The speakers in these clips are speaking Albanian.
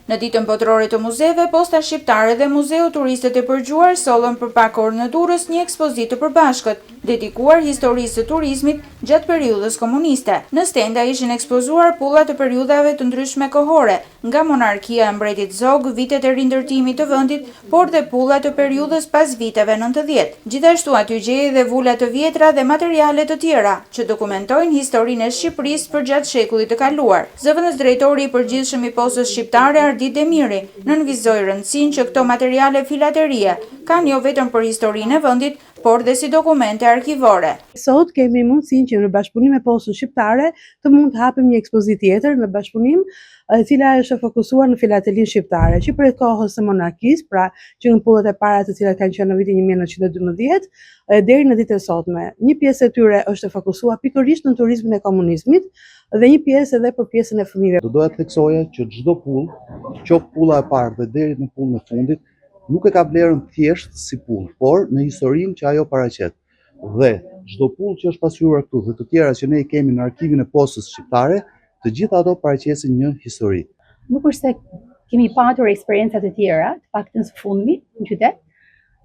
Në ditën botërore të muzeve, Posta Shqiptare dhe Muzeu Turistët e Përgjuar sollën për pak orë në Durrës një ekspozitë të përbashkët, dedikuar historisë të turizmit gjatë periudhës komuniste. Në stenda ishin ekspozuar pulla të periudhave të ndryshme kohore, nga monarkia e mbretit Zog, vitet e rindërtimit të vendit, por dhe pulla të periudhës pas viteve 90. Gjithashtu aty gjej dhe vula të vjetra dhe materiale të tjera, që dokumentojnë historinë e Shqipërisë përgjatë shekullit të kaluar. Zëvendës drejtori i përgjithshëm i Postës Shqiptare Ardit Demiri nënvizoi rëndësinë që këto materiale filaterie kanë jo vetëm për historinë e vendit, por dhe si dokumente arkivore. Sot kemi mundësinë që në bashkëpunim me Postën Shqiptare të mund të hapim një ekspozit tjetër në bashkëpunim, e cila është fokusuar në filatelinë shqiptare, që për kohës së monarkisë, pra që në pullat e para të cilat kanë qenë në vitin 1912 deri në ditën e sotme. Një pjesë e tyre është fokusuar pikërisht në turizmin e komunizmit dhe një pjesë edhe për pjesën e fëmijëve. Doja të theksoja që çdo pull, qoftë pulla e parë dhe deri në pullën e fundit, nuk e ka vlerën thjesht si pull, por në historinë që ajo paraqet. Dhe çdo pull që është pasqyruar këtu dhe të tjera që ne i kemi në arkivin e Postës Shqiptare, të gjitha ato paraqesin një histori. Nuk është se kemi patur eksperienca të tjera, të paktën së fundmi në qytet,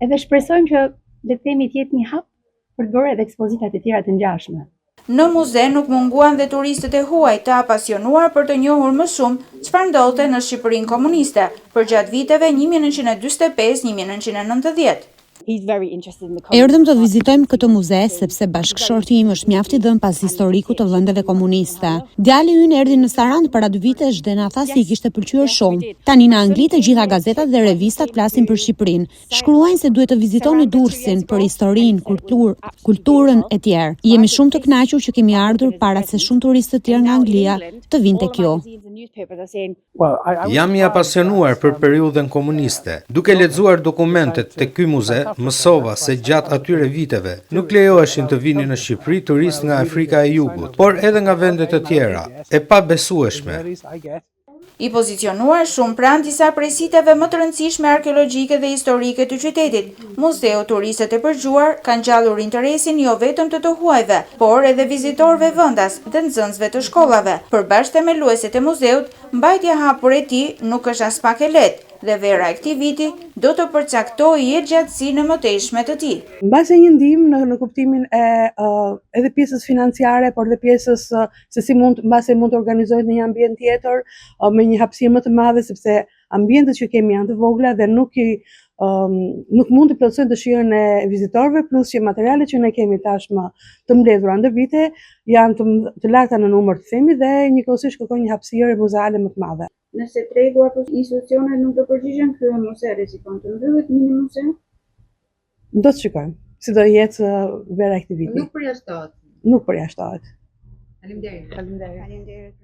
edhe shpresojmë që le të themi të jetë një hap për të bërë edhe ekspozita të tjera të ngjashme. Në muze nuk munguan dhe turistët e huaj të apasionuar për të njohur më shumë çfarë ndodhte në Shqipërinë komuniste përgjatë viteve 1945-1990. Erdhëm të vizitojmë këtë muze sepse bashkëshorti im është mjaft i dhënë pas historikut të vendeve komuniste. Djali ynë erdhi në Sarandë para 2 vitesh dhe na tha se i kishte pëlqyer shumë. Tani në Angli të gjitha gazetat dhe revistat flasin për Shqipërinë. Shkruajnë se duhet të vizitoni Durrësin për historinë, kulturën e tjerë. Jemi shumë të kënaqur që kemi ardhur para se shumë turistë të tjerë nga Anglia të vinë tek ju. Jam i apasionuar për periudhën komuniste. Duke lexuar dokumentet te ky muze, mësova se gjatë atyre viteve nuk lejoheshin të vinin në Shqipëri turistë nga Afrika e Jugut, por edhe nga vende të tjera, e pabesueshme. I pozicionuar shumë pranë disa prej siteve më të rëndësishme arkeologjike dhe historike të qytetit, Muzeu Turistët e Përgjuar ka ngjallur interesin jo vetëm të huajve, por edhe vizitorëve vendas dhe nxënësve të shkollave. Për bashkë themeluesit e muzeut, mbajtja e hapur e tij nuk është as pak e lehtë dhe vera e këtij viti do të përcaktojë jetëgjatësinë e mëtejshme të tij. Mbase një ndihmë në kuptimin e edhe pjesës financiare, por dhe pjesës se si mund të organizohet në një ambient tjetër me një hapësirë më të madhe, sepse ambientet që kemi janë të vogla dhe nuk mund të plotësojnë dëshirën e vizitorëve, plus që materialet që ne kemi tashmë të mbledhura ndër vite janë të larta në numër të themi dhe njëkohësisht kërkojnë një hapësirë muzeale më të madhe. Nëse tregu apo institucionet nuk do përgjigjen, ky muze rrezikon të mbyllet mini muze? Do të shikojmë si do jetë vera e këtij viti. Nuk përjashtohet. Nuk përjashtohet. Faleminderit.